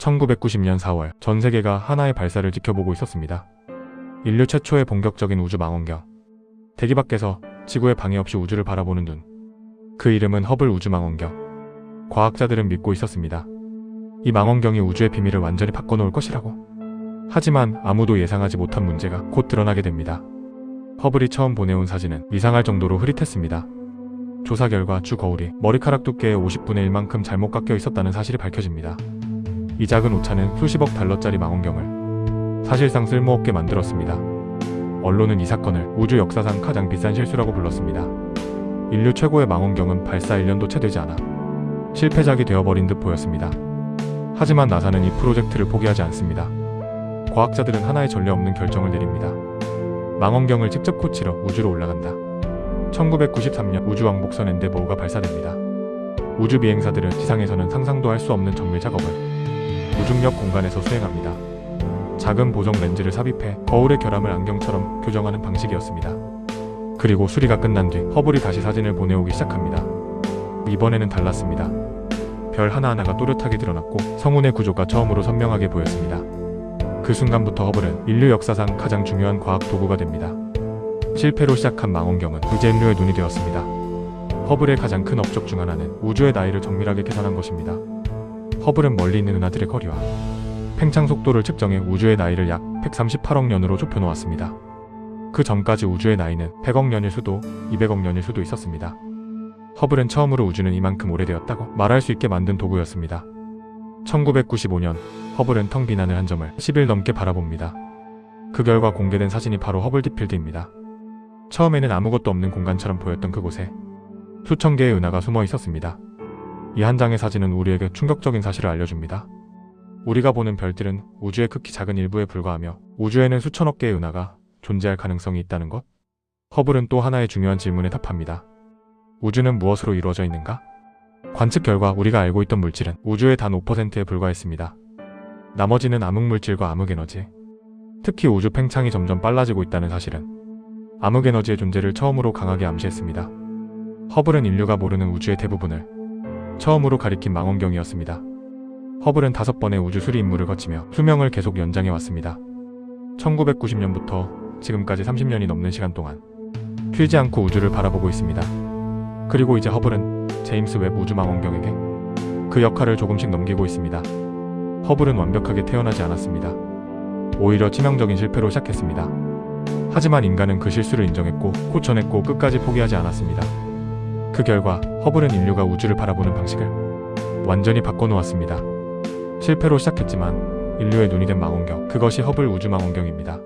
1990년 4월 전 세계가 하나의 발사를 지켜보고 있었습니다. 인류 최초의 본격적인 우주 망원경. 대기 밖에서 지구에 방해 없이 우주를 바라보는 눈. 그 이름은 허블 우주망원경. 과학자들은 믿고 있었습니다. 이 망원경이 우주의 비밀을 완전히 바꿔놓을 것이라고. 하지만 아무도 예상하지 못한 문제가 곧 드러나게 됩니다. 허블이 처음 보내온 사진은 이상할 정도로 흐릿했습니다. 조사 결과 주 거울이 머리카락 두께의 50분의 1만큼 잘못 깎여 있었다는 사실이 밝혀집니다. 이 작은 오차는 수십억 달러짜리 망원경을 사실상 쓸모없게 만들었습니다. 언론은 이 사건을 우주 역사상 가장 비싼 실수라고 불렀습니다. 인류 최고의 망원경은 발사 1년도 채 되지 않아 실패작이 되어버린 듯 보였습니다. 하지만 나사는 이 프로젝트를 포기하지 않습니다. 과학자들은 하나의 전례 없는 결정을 내립니다. 망원경을 직접 고치러 우주로 올라간다. 1993년 우주왕복선 엔데버우가 발사됩니다. 우주 비행사들은 지상에서는 상상도 할 수 없는 정밀 작업을 무중력 공간에서 수행합니다. 작은 보정 렌즈를 삽입해 거울의 결함을 안경처럼 교정하는 방식이었습니다. 그리고 수리가 끝난 뒤 허블이 다시 사진을 보내오기 시작합니다. 이번에는 달랐습니다. 별 하나하나가 또렷하게 드러났고 성운의 구조가 처음으로 선명하게 보였습니다. 그 순간부터 허블은 인류 역사상 가장 중요한 과학 도구가 됩니다. 실패로 시작한 망원경은 이제 인류의 눈이 되었습니다. 허블의 가장 큰 업적 중 하나는 우주의 나이를 정밀하게 계산한 것입니다. 허블은 멀리 있는 은하들의 거리와 팽창 속도를 측정해 우주의 나이를 약 138억 년으로 좁혀놓았습니다. 그 전까지 우주의 나이는 100억 년일 수도 200억 년일 수도 있었습니다. 허블은 처음으로 우주는 이만큼 오래되었다고 말할 수 있게 만든 도구였습니다. 1995년 허블은 텅 빈 하늘 한 점을 10일 넘게 바라봅니다. 그 결과 공개된 사진이 바로 허블 딥필드입니다. 처음에는 아무것도 없는 공간처럼 보였던 그곳에 수천 개의 은하가 숨어 있었습니다. 이 한 장의 사진은 우리에게 충격적인 사실을 알려줍니다. 우리가 보는 별들은 우주의 극히 작은 일부에 불과하며 우주에는 수천억 개의 은하가 존재할 가능성이 있다는 것. 허블은 또 하나의 중요한 질문에 답합니다. 우주는 무엇으로 이루어져 있는가? 관측 결과 우리가 알고 있던 물질은 우주의 단 5%에 불과했습니다. 나머지는 암흑물질과 암흑에너지, 특히 우주 팽창이 점점 빨라지고 있다는 사실은 암흑에너지의 존재를 처음으로 강하게 암시했습니다. 허블은 인류가 모르는 우주의 대부분을 처음으로 가리킨 망원경이었습니다. 허블은 5번의 우주 수리 임무를 거치며 수명을 계속 연장해왔습니다. 1990년부터 지금까지 30년이 넘는 시간 동안 쉬지 않고 우주를 바라보고 있습니다. 그리고 이제 허블은 제임스 웹 우주망원경에게 그 역할을 조금씩 넘기고 있습니다. 허블은 완벽하게 태어나지 않았습니다. 오히려 치명적인 실패로 시작했습니다. 하지만 인간은 그 실수를 인정했고 고쳐냈고 끝까지 포기하지 않았습니다. 그 결과 허블은 인류가 우주를 바라보는 방식을 완전히 바꿔놓았습니다. 실패로 시작했지만 인류의 눈이 된 망원경, 그것이 허블 우주망원경입니다.